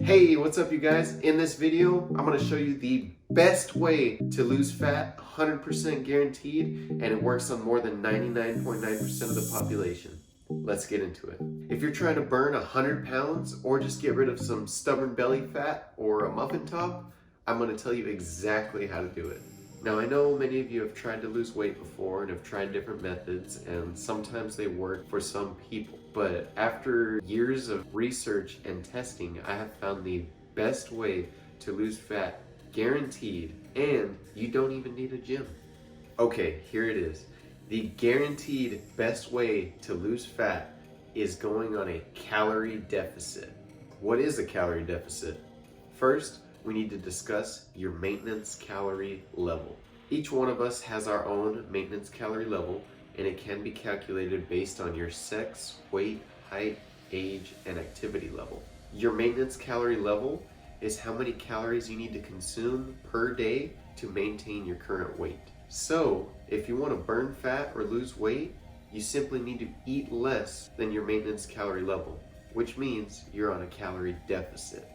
Hey, what's up you guys? In this video, I'm gonna show you the best way to lose fat, 100% guaranteed, and it works on more than 99.9% of the population. Let's get into it. If you're trying to burn 100 pounds or just get rid of some stubborn belly fat or a muffin top, I'm gonna tell you exactly how to do it. Now, I know many of you have tried to lose weight before and have tried different methods, and sometimes they work for some people. But after years of research and testing, I have found the best way to lose fat, guaranteed, and you don't even need a gym. Okay, here it is. The guaranteed best way to lose fat is going on a calorie deficit. What is a calorie deficit? First, we need to discuss your maintenance calorie level. Each one of us has our own maintenance calorie level, and it can be calculated based on your sex, weight, height, age, and activity level. Your maintenance calorie level is how many calories you need to consume per day to maintain your current weight. So, if you want to burn fat or lose weight, you simply need to eat less than your maintenance calorie level, which means you're on a calorie deficit.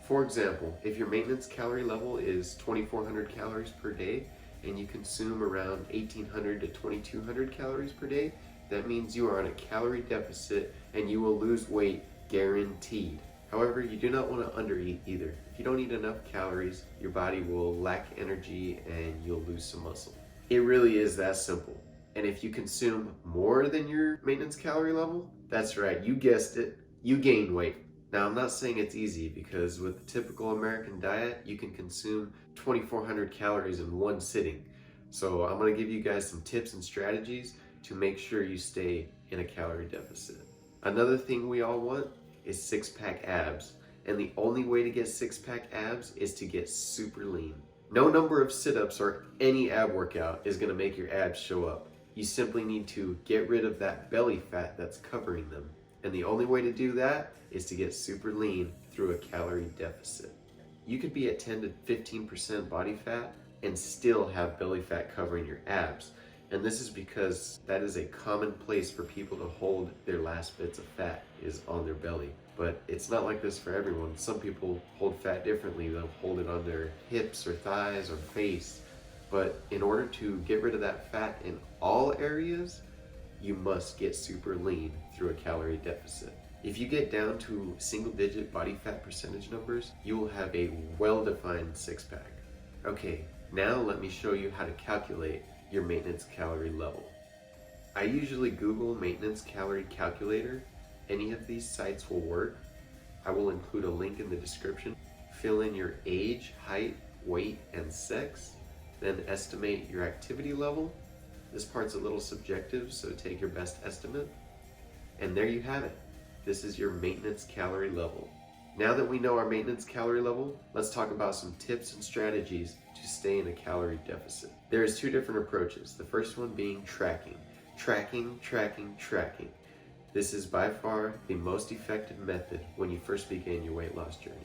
For example, if your maintenance calorie level is 2,400 calories per day and you consume around 1,800 to 2,200 calories per day, that means you are on a calorie deficit and you will lose weight guaranteed. However, you do not want to undereat either. If you don't eat enough calories, your body will lack energy and you'll lose some muscle. It really is that simple. And if you consume more than your maintenance calorie level, that's right, you guessed it, you gain weight. Now, I'm not saying it's easy because with the typical American diet, you can consume 2,400 calories in one sitting. So I'm gonna give you guys some tips and strategies to make sure you stay in a calorie deficit. Another thing we all want is six-pack abs. And the only way to get six-pack abs is to get super lean. No number of sit-ups or any ab workout is gonna make your abs show up. You simply need to get rid of that belly fat that's covering them. And the only way to do that is to get super lean through a calorie deficit. You could be at 10 to 15% body fat and still have belly fat covering your abs. And this is because that is a common place for people to hold their last bits of fat, is on their belly. But it's not like this for everyone. Some people hold fat differently. They'll hold it on their hips or thighs or face. But in order to get rid of that fat in all areas, you must get super lean through a calorie deficit. If you get down to single-digit body fat percentage numbers, you will have a well-defined six-pack. Okay, now let me show you how to calculate your maintenance calorie level. I usually Google maintenance calorie calculator. Any of these sites will work. I will include a link in the description. Fill in your age, height, weight, and sex, then estimate your activity level. This part's a little subjective, so take your best estimate. And there you have it. This is your maintenance calorie level. Now that we know our maintenance calorie level, let's talk about some tips and strategies to stay in a calorie deficit. There's two different approaches. The first one being tracking. Tracking. This is by far the most effective method when you first begin your weight loss journey.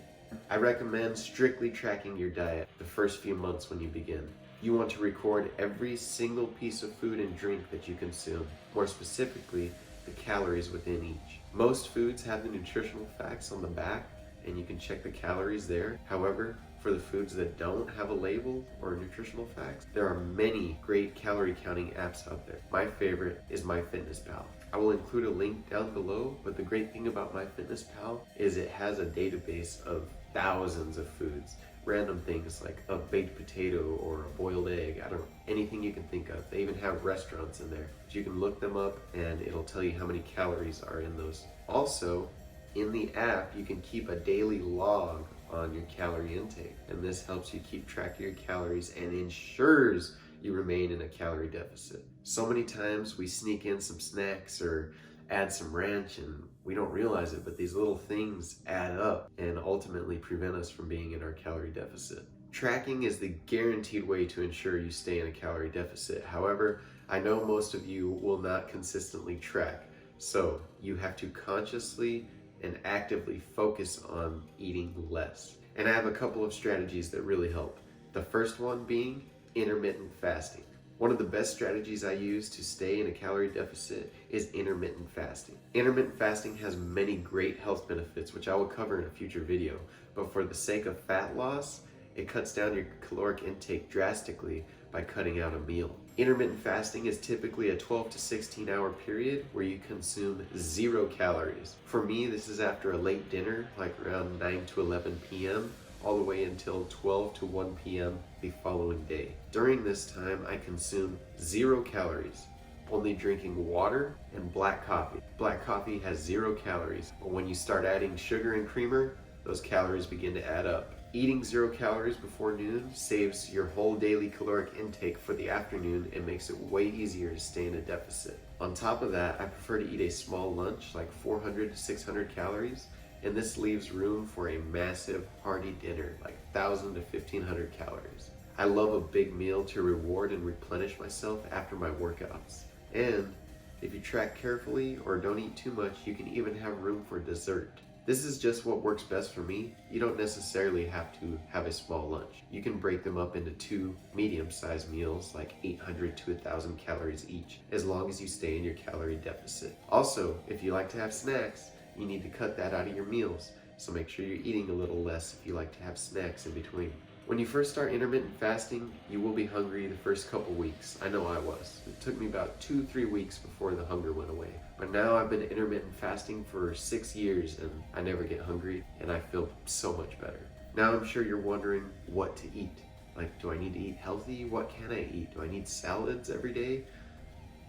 I recommend strictly tracking your diet the first few months when you begin. You want to record every single piece of food and drink that you consume, more specifically, the calories within each. Most foods have the nutritional facts on the back, and you can check the calories there. However, for the foods that don't have a label or nutritional facts, there are many great calorie counting apps out there. My favorite is MyFitnessPal. I will include a link down below, but the great thing about MyFitnessPal is it has a database of thousands of foods. Random things like a baked potato or a boiled egg, I don't know, anything you can think of. They even have restaurants in there. But you can look them up and it'll tell you how many calories are in those. Also, in the app, you can keep a daily log on your calorie intake. And this helps you keep track of your calories and ensures you remain in a calorie deficit. So many times we sneak in some snacks or add some ranch and we don't realize it, but these little things add up and ultimately prevent us from being in our calorie deficit. Tracking is the guaranteed way to ensure you stay in a calorie deficit. However, I know most of you will not consistently track, so you have to consciously and actively focus on eating less. And I have a couple of strategies that really help. The first one being intermittent fasting. One of the best strategies I use to stay in a calorie deficit is intermittent fasting. Intermittent fasting has many great health benefits, which I will cover in a future video. but for the sake of fat loss, it cuts down your caloric intake drastically by cutting out a meal. Intermittent fasting is typically a 12 to 16 hour period where you consume 0 calories. For me, this is after a late dinner, like around 9 to 11 p.m., all the way until 12 to 1 p.m. the following day. During this time, I consume 0 calories, only drinking water and black coffee. Black coffee has 0 calories, but when you start adding sugar and creamer, those calories begin to add up. Eating 0 calories before noon saves your whole daily caloric intake for the afternoon and makes it way easier to stay in a deficit. On top of that, I prefer to eat a small lunch, like 400 to 600 calories, and this leaves room for a massive hearty dinner, like 1,000 to 1,500 calories. I love a big meal to reward and replenish myself after my workouts. And if you track carefully or don't eat too much, you can even have room for dessert. This is just what works best for me. You don't necessarily have to have a small lunch. You can break them up into 2 medium-sized meals, like 800 to 1,000 calories each, as long as you stay in your calorie deficit. Also, if you like to have snacks, you need to cut that out of your meals, so make sure you're eating a little less if you like to have snacks in between. When you first start intermittent fasting, you will be hungry the first couple weeks. I know I was. It took me about 2-3 weeks before the hunger went away. But now I've been intermittent fasting for 6 years and I never get hungry and I feel so much better. Now I'm sure you're wondering what to eat. Like, do I need to eat healthy? What can I eat? Do I need salads every day?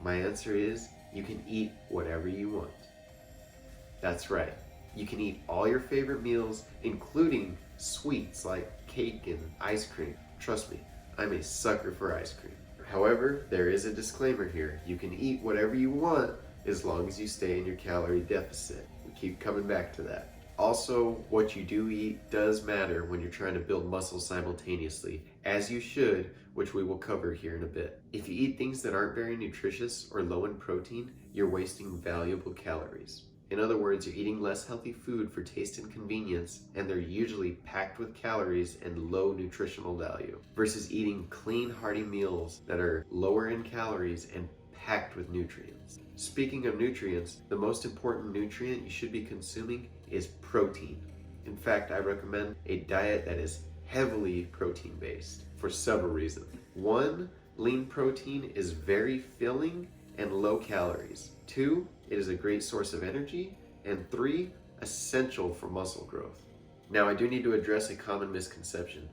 My answer is, you can eat whatever you want. That's right. You can eat all your favorite meals, including sweets like cake and ice cream. Trust me, I'm a sucker for ice cream. However, there is a disclaimer here. You can eat whatever you want as long as you stay in your calorie deficit. We keep coming back to that. Also, what you do eat does matter when you're trying to build muscle simultaneously, as you should, which we will cover here in a bit. If you eat things that aren't very nutritious or low in protein, you're wasting valuable calories. In other words, you're eating less healthy food for taste and convenience, and they're usually packed with calories and low nutritional value, versus eating clean, hearty meals that are lower in calories and packed with nutrients. Speaking of nutrients, the most important nutrient you should be consuming is protein. In fact, I recommend a diet that is heavily protein-based for several reasons. 1, lean protein is very filling and low calories. 2, it is a great source of energy. And 3, essential for muscle growth. Now, I do need to address a common misconception.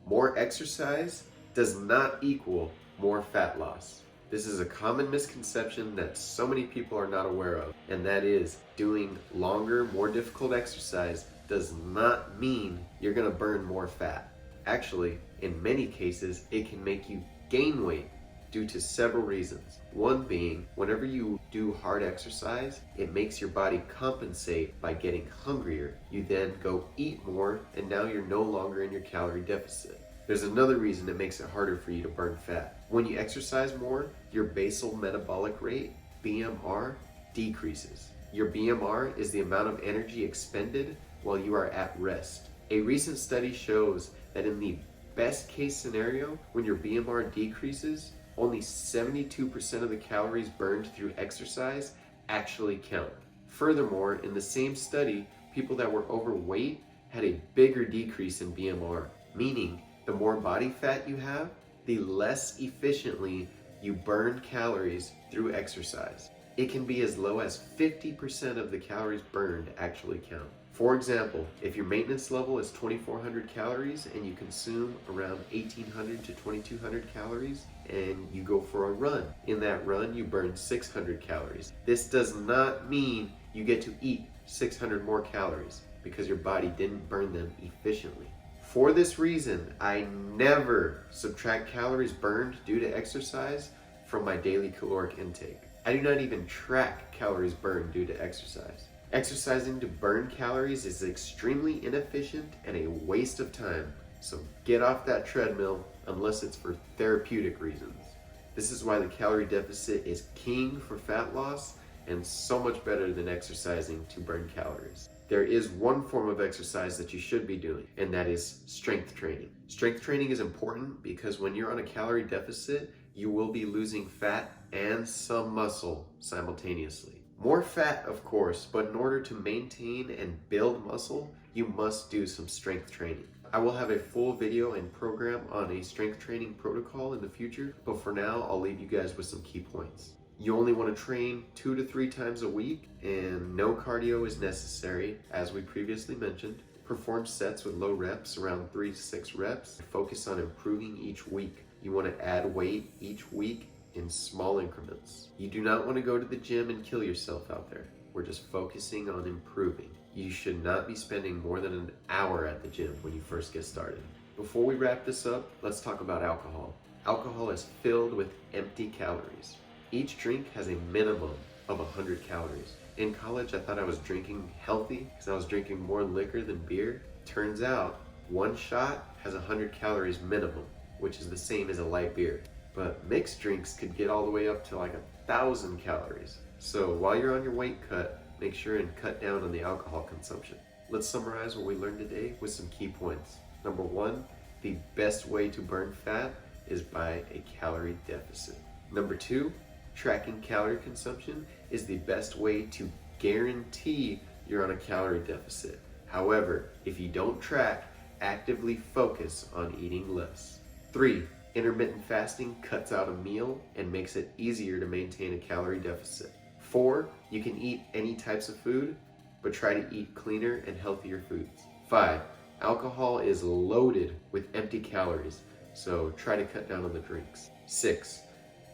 More exercise does not equal more fat loss. This is a common misconception that so many people are not aware of, and that is doing longer, more difficult exercise does not mean you're gonna burn more fat. Actually, in many cases, it can make you gain weight due to several reasons. One being, whenever you do hard exercise, it makes your body compensate by getting hungrier. You then go eat more, and now you're no longer in your calorie deficit. There's another reason that makes it harder for you to burn fat. When you exercise more, your basal metabolic rate, BMR, decreases. Your BMR is the amount of energy expended while you are at rest. A recent study shows that in the best case scenario, when your BMR decreases, only 72% of the calories burned through exercise actually count. Furthermore, in the same study, people that were overweight had a bigger decrease in BMR, meaning the more body fat you have, the less efficiently you burn calories through exercise. It can be as low as 50% of the calories burned actually count. For example, if your maintenance level is 2,400 calories and you consume around 1,800 to 2,200 calories and you go for a run, in that run you burn 600 calories. This does not mean you get to eat 600 more calories because your body didn't burn them efficiently. For this reason, I never subtract calories burned due to exercise from my daily caloric intake. I do not even track calories burned due to exercise. Exercising to burn calories is extremely inefficient and a waste of time, so get off that treadmill unless it's for therapeutic reasons. This is why the calorie deficit is king for fat loss and so much better than exercising to burn calories. There is one form of exercise that you should be doing, and that is strength training. Strength training is important because when you're on a calorie deficit, you will be losing fat and some muscle simultaneously. More fat, of course, but in order to maintain and build muscle, you must do some strength training. I will have a full video and program on a strength training protocol in the future, but for now, I'll leave you guys with some key points. You only want to train 2 to 3 times a week, and no cardio is necessary, as we previously mentioned. Perform sets with low reps, around 3 to 6 reps. Focus on improving each week. You want to add weight each week in small increments. You do not want to go to the gym and kill yourself out there. We're just focusing on improving. You should not be spending more than an hour at the gym when you first get started. Before we wrap this up, let's talk about alcohol. Alcohol is filled with empty calories. Each drink has a minimum of 100 calories. In college, I thought I was drinking healthy because I was drinking more liquor than beer. Turns out, one shot has 100 calories minimum, which is the same as a light beer. But mixed drinks could get all the way up to like 1,000 calories. So while you're on your weight cut, make sure and cut down on the alcohol consumption. Let's summarize what we learned today with some key points. Number 1, the best way to burn fat is by a calorie deficit. Number 2, tracking calorie consumption is the best way to guarantee you're on a calorie deficit. However, if you don't track, actively focus on eating less. 3, intermittent fasting cuts out a meal and makes it easier to maintain a calorie deficit. 4, you can eat any types of food, but try to eat cleaner and healthier foods. 5, alcohol is loaded with empty calories, so try to cut down on the drinks. 6,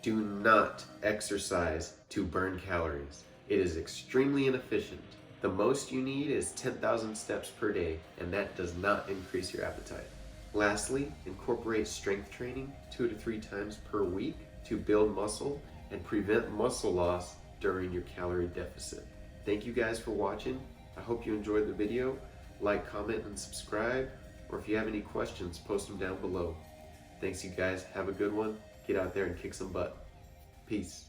do not exercise to burn calories. It is extremely inefficient. The most you need is 10,000 steps per day, and that does not increase your appetite. Lastly, incorporate strength training 2 to 3 times per week to build muscle and prevent muscle loss during your calorie deficit. Thank you guys for watching. I hope you enjoyed the video. Like, comment, and subscribe. Or if you have any questions, post them down below. Thanks you guys. Have a good one. Get out there and kick some butt. Peace.